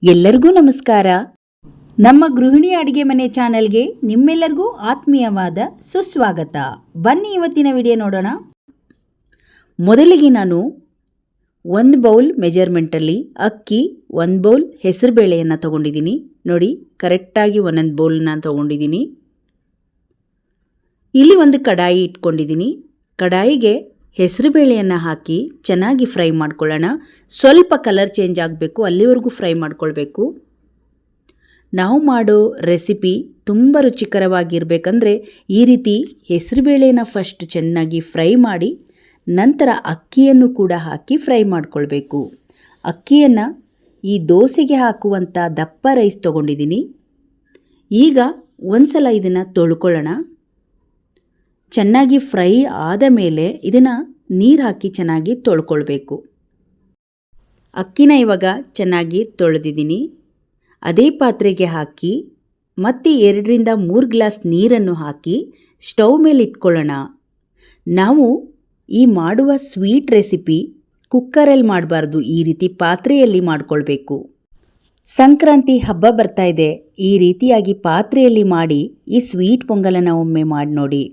ಎಲ್ಲರಿಗೂ ನಮಸ್ಕಾರ. ನಮ್ಮ ಗೃಹಿಣಿ ಅಡುಗೆ ಮನೆ ಚಾನೆಲ್ಗೆ ನಿಮ್ಮೆಲ್ಲರಿಗೂ ಆತ್ಮೀಯವಾದ ಸುಸ್ವಾಗತ. ಬನ್ನಿ ಇವತ್ತಿನ ವಿಡಿಯೋ ನೋಡೋಣ. ಮೊದಲಿಗೆ ನಾನು 1 ಬೌಲ್ ಮೆಜರ್ಮೆಂಟಲ್ಲಿ ಅಕ್ಕಿ, 1 ಬೌಲ್ ಹೆಸರುಬೇಳೆಯನ್ನು ತಗೊಂಡಿದ್ದೀನಿ. ನೋಡಿ, ಕರೆಕ್ಟಾಗಿ ಒಂದೊಂದು ಬೌಲ್ನ ತಗೊಂಡಿದ್ದೀನಿ. ಇಲ್ಲಿ ಒಂದು ಕಡಾಯಿ ಇಟ್ಕೊಂಡಿದ್ದೀನಿ. ಕಡಾಯಿಗೆ ಹೆಸರುಬೇಳೆಯನ್ನು ಹಾಕಿ ಚೆನ್ನಾಗಿ ಫ್ರೈ ಮಾಡ್ಕೊಳ್ಳೋಣ. ಸ್ವಲ್ಪ ಕಲರ್ ಚೇಂಜ್ ಆಗಬೇಕು, ಅಲ್ಲಿವರೆಗೂ ಫ್ರೈ ಮಾಡ್ಕೊಳ್ಬೇಕು. ನಾವು ಮಾಡೋ ರೆಸಿಪಿ ತುಂಬ ರುಚಿಕರವಾಗಿರಬೇಕಂದ್ರೆ ಈ ರೀತಿ ಹೆಸರುಬೇಳೆನ ಫಸ್ಟ್ ಚೆನ್ನಾಗಿ ಫ್ರೈ ಮಾಡಿ ನಂತರ ಅಕ್ಕಿಯನ್ನು ಕೂಡ ಹಾಕಿ ಫ್ರೈ ಮಾಡ್ಕೊಳ್ಬೇಕು. ಅಕ್ಕಿಯನ್ನು ಈ ದೋಸೆಗೆ ಹಾಕುವಂಥ ದಪ್ಪ ರೈಸ್ ತೊಗೊಂಡಿದ್ದೀನಿ. ಈಗ ಒಂದ್ಸಲ ಇದನ್ನು ತೊಳ್ಕೊಳ್ಳೋಣ. ಚೆನ್ನಾಗಿ ಫ್ರೈ ಆದ ಮೇಲೆ ಇದನ್ನು ನೀರು ಹಾಕಿ ಚೆನ್ನಾಗಿ ತೊಳ್ಕೊಳ್ಬೇಕು. ಅಕ್ಕಿನ ಇವಾಗ ಚೆನ್ನಾಗಿ ತೊಳೆದಿದ್ದೀನಿ. ಅದೇ ಪಾತ್ರೆಗೆ ಹಾಕಿ ಮತ್ತೆ 2ರಿಂದ 3 ಗ್ಲಾಸ್ ನೀರನ್ನು ಹಾಕಿ ಸ್ಟವ್ ಮೇಲೆ ಇಟ್ಕೊಳ್ಳೋಣ. ನಾವು ಈ ಮಾಡುವ ಸ್ವೀಟ್ ರೆಸಿಪಿ ಕುಕ್ಕರಲ್ಲಿ ಮಾಡಬಾರ್ದು, ಈ ರೀತಿ ಪಾತ್ರೆಯಲ್ಲಿ ಮಾಡಿಕೊಳ್ಬೇಕು. ಸಂಕ್ರಾಂತಿ ಹಬ್ಬ ಬರ್ತಾ ಇದೆ. ಈ ರೀತಿಯಾಗಿ ಪಾತ್ರೆಯಲ್ಲಿ ಮಾಡಿ ಈ ಸ್ವೀಟ್ ಪೊಂಗಲನ್ನು ಒಮ್ಮೆ ಮಾಡಿ ನೋಡಿ.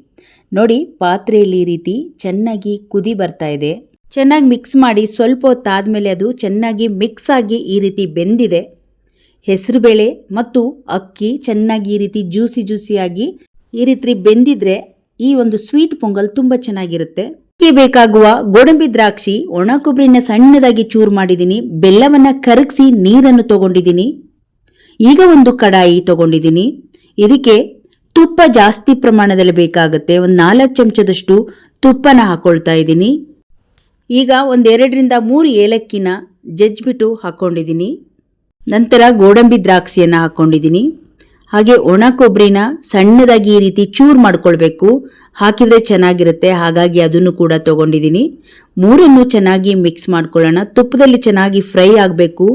ನೋಡಿ, ಪಾತ್ರೆಯಲ್ಲಿ ಈ ರೀತಿ ಚೆನ್ನಾಗಿ ಕುದಿ ಬರ್ತಾ ಇದೆ. ಚೆನ್ನಾಗಿ ಮಿಕ್ಸ್ ಮಾಡಿ ಸ್ವಲ್ಪ ಹೊತ್ತಾದಮೇಲೆ ಅದು ಚೆನ್ನಾಗಿ ಮಿಕ್ಸ್ ಆಗಿ ಈ ರೀತಿ ಬೆಂದಿದೆ. ಹೆಸರುಬೇಳೆ ಮತ್ತು ಅಕ್ಕಿ ಚೆನ್ನಾಗಿ ಈ ರೀತಿ ಜ್ಯೂಸಿಯಾಗಿ ಈ ರೀತಿ ಬೆಂದಿದ್ರೆ ಈ ಒಂದು ಸ್ವೀಟ್ ಪೊಂಗಲ್ ತುಂಬ ಚೆನ್ನಾಗಿರುತ್ತೆ. ಇದಕ್ಕೆ ಬೇಕಾಗುವ ಗೋಡಂಬಿ ದ್ರಾಕ್ಷಿ, ಒಣ ಕೊಬ್ಬರಿನ ಸಣ್ಣದಾಗಿ ಚೂರು ಮಾಡಿದ್ದೀನಿ. ಬೆಲ್ಲವನ್ನು ಕರಗಿಸಿ ನೀರನ್ನು ತಗೊಂಡಿದ್ದೀನಿ. ಈಗ ಒಂದು ಕಡಾಯಿ ತಗೊಂಡಿದ್ದೀನಿ. ಇದಕ್ಕೆ ತುಪ್ಪ ಜಾಸ್ತಿ ಪ್ರಮಾಣದಲ್ಲಿ ಬೇಕಾಗುತ್ತೆ. ಒಂದು 4 ಚಮಚದಷ್ಟು ತುಪ್ಪನ ಹಾಕೊಳ್ತಾ ಇದ್ದೀನಿ. ಈಗ 2ರಿಂದ 3 ಏಲಕ್ಕಿನ ಜಜ್ಜಿಬಿಟ್ಟು ಹಾಕ್ಕೊಂಡಿದ್ದೀನಿ. ನಂತರ ಗೋಡಂಬಿ ದ್ರಾಕ್ಷಿಯನ್ನು ಹಾಕ್ಕೊಂಡಿದ್ದೀನಿ. ಹಾಗೆ ಒಣ ಕೊಬ್ಬರಿನ ಸಣ್ಣದಾಗಿ ಈ ರೀತಿ ಚೂರು ಮಾಡ್ಕೊಳ್ಬೇಕು, ಹಾಕಿದರೆ ಚೆನ್ನಾಗಿರುತ್ತೆ. ಹಾಗಾಗಿ ಅದನ್ನು ಕೂಡ ತೊಗೊಂಡಿದ್ದೀನಿ. 3 ಚೆನ್ನಾಗಿ ಮಿಕ್ಸ್ ಮಾಡ್ಕೊಳ್ಳೋಣ. ತುಪ್ಪದಲ್ಲಿ ಚೆನ್ನಾಗಿ ಫ್ರೈ ಆಗಬೇಕು.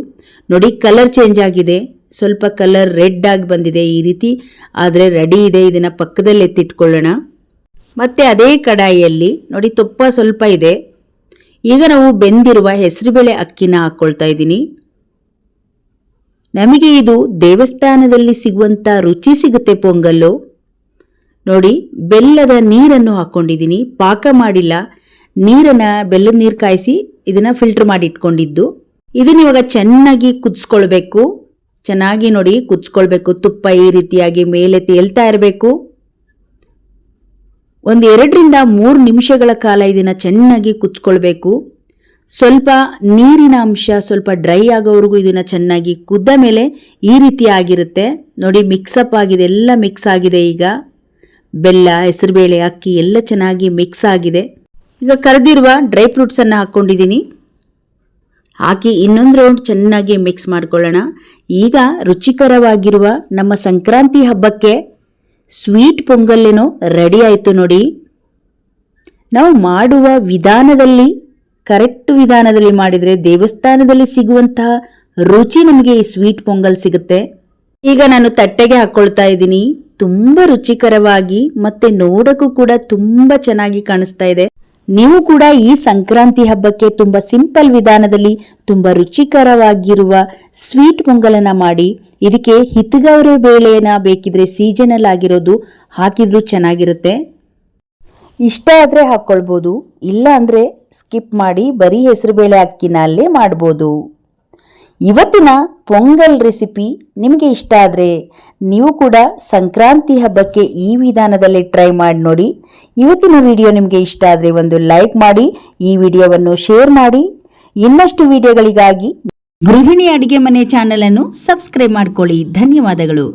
ನೋಡಿ, ಕಲರ್ ಚೇಂಜ್ ಆಗಿದೆ, ಸ್ವಲ್ಪ ಕಲರ್ ರೆಡ್ ಆಗಿ ಬಂದಿದೆ. ಈ ರೀತಿ ಆದರೆ ರೆಡಿ ಇದೆ. ಇದನ್ನು ಪಕ್ಕದಲ್ಲಿ ಎತ್ತಿಟ್ಕೊಳ್ಳೋಣ. ಮತ್ತೆ ಅದೇ ಕಡಾಯಿಯಲ್ಲಿ ನೋಡಿ, ತುಪ್ಪ ಸ್ವಲ್ಪ ಇದೆ. ಈಗ ನಾವು ಬೆಂದಿರುವ ಹೆಸರುಬೇಳೆ ಅಕ್ಕಿನ ಹಾಕ್ಕೊಳ್ತಾ ಇದ್ದೀನಿ. ನಮಗೆ ಇದು ದೇವಸ್ಥಾನದಲ್ಲಿ ಸಿಗುವಂಥ ರುಚಿ ಸಿಗುತ್ತೆ ಪೊಂಗಲ್ಲು. ನೋಡಿ, ಬೆಲ್ಲದ ನೀರನ್ನು ಹಾಕ್ಕೊಂಡಿದ್ದೀನಿ. ಪಾಕ ಮಾಡಿಲ್ಲ, ಬೆಲ್ಲದ ನೀರು ಕಾಯಿಸಿ ಇದನ್ನು ಫಿಲ್ಟರ್ ಮಾಡಿ ಇಟ್ಕೊಂಡಿದ್ದು. ಇದನ್ನ ಇವಾಗ ಚೆನ್ನಾಗಿ ಕುದಿಸ್ಕೊಳ್ಬೇಕು. ಚೆನ್ನಾಗಿ ನೋಡಿ ಕುದಿಸ್ಕೊಳ್ಬೇಕು. ತುಪ್ಪ ಈ ರೀತಿಯಾಗಿ ಮೇಲೆ ತೇಲ್ತಾ ಇರಬೇಕು. 2ರಿಂದ 3 ನಿಮಿಷಗಳ ಕಾಲ ಇದನ್ನು ಚೆನ್ನಾಗಿ ಕುದಿಸ್ಕೊಳ್ಬೇಕು. ಸ್ವಲ್ಪ ನೀರಿನ ಅಂಶ ಸ್ವಲ್ಪ ಡ್ರೈ ಆಗೋವರೆಗೂ ಇದನ್ನು ಚೆನ್ನಾಗಿ ಕುದ್ದ ಮೇಲೆ ಈ ರೀತಿ ಆಗಿರುತ್ತೆ. ನೋಡಿ, ಮಿಕ್ಸಪ್ ಆಗಿದೆ, ಎಲ್ಲ ಮಿಕ್ಸ್ ಆಗಿದೆ. ಈಗ ಬೆಲ್ಲ, ಹೆಸರುಬೇಳೆ, ಅಕ್ಕಿ ಎಲ್ಲ ಚೆನ್ನಾಗಿ ಮಿಕ್ಸ್ ಆಗಿದೆ. ಈಗ ಕರೆದಿರುವ ಡ್ರೈ ಫ್ರೂಟ್ಸನ್ನು ಹಾಕ್ಕೊಂಡಿದ್ದೀನಿ. ಹಾಕಿ ಇನ್ನೊಂದು ರೌಂಡ್ ಚೆನ್ನಾಗಿ ಮಿಕ್ಸ್ ಮಾಡ್ಕೊಳ್ಳೋಣ. ಈಗ ರುಚಿಕರವಾಗಿರುವ ನಮ್ಮ ಸಂಕ್ರಾಂತಿ ಹಬ್ಬಕ್ಕೆ ಸ್ವೀಟ್ ಪೊಂಗಲ್ಲೇನೋ ರೆಡಿ ಆಯಿತು. ನೋಡಿ, ನಾವು ಮಾಡುವ ವಿಧಾನದಲ್ಲಿ ಕರೆಕ್ಟ್ ವಿಧಾನದಲ್ಲಿ ಮಾಡಿದರೆ ದೇವಸ್ಥಾನದಲ್ಲಿ ಸಿಗುವಂತಹ ರುಚಿ ನಮಗೆ ಈ ಸ್ವೀಟ್ ಪೊಂಗಲ್ ಸಿಗುತ್ತೆ. ಈಗ ನಾನು ತಟ್ಟೆಗೆ ಹಾಕ್ಕೊಳ್ತಾ ಇದ್ದೀನಿ. ತುಂಬ ರುಚಿಕರವಾಗಿ ಮತ್ತೆ ನೋಡೋಕ್ಕೂ ಕೂಡ ತುಂಬ ಚೆನ್ನಾಗಿ ಕಾಣಿಸ್ತಾ ಇದೆ. ನೀವು ಕೂಡ ಈ ಸಂಕ್ರಾಂತಿ ಹಬ್ಬಕ್ಕೆ ತುಂಬ ಸಿಂಪಲ್ ವಿಧಾನದಲ್ಲಿ ತುಂಬ ರುಚಿಕರವಾಗಿರುವ ಸ್ವೀಟ್ ಪೊಂಗಲನ್ನು ಮಾಡಿ. ಇದಕ್ಕೆ ಹಿತಗೌರೆ ಬೇಳೆನ ಬೇಕಿದ್ರೆ ಸೀಸನಲ್ ಆಗಿರೋದು ಹಾಕಿದ್ರೂ ಚೆನ್ನಾಗಿರುತ್ತೆ. ಇಷ್ಟ ಆದರೆ ಹಾಕ್ಕೊಳ್ಬೋದು, ಇಲ್ಲ ಅಂದರೆ ಸ್ಕಿಪ್ ಮಾಡಿ ಬರೀ ಹೆಸರುಬೇಳೆ ಅಕ್ಕಿನ ಅಲ್ಲೇ ಮಾಡ್ಬೋದು. ಇವತ್ತಿನ ಪೊಂಗಲ್ ರೆಸಿಪಿ ನಿಮಗೆ ಇಷ್ಟ ಆದರೆ ನೀವು ಕೂಡ ಸಂಕ್ರಾಂತಿ ಹಬ್ಬಕ್ಕೆ ಈ ವಿಧಾನದಲ್ಲಿ ಟ್ರೈ ಮಾಡಿ ನೋಡಿ. ಇವತ್ತಿನ ವಿಡಿಯೋ ನಿಮಗೆ ಇಷ್ಟ ಆದರೆ ಒಂದು ಲೈಕ್ ಮಾಡಿ, ಈ ವಿಡಿಯೋವನ್ನು ಶೇರ್ ಮಾಡಿ. ಇನ್ನಷ್ಟು ವಿಡಿಯೋಗಳಿಗಾಗಿ ಗೃಹಿಣಿ ಅಡುಗೆ ಮನೆ ಚಾನಲನ್ನು ಸಬ್ಸ್ಕ್ರೈಬ್ ಮಾಡ್ಕೊಳ್ಳಿ. ಧನ್ಯವಾದಗಳು.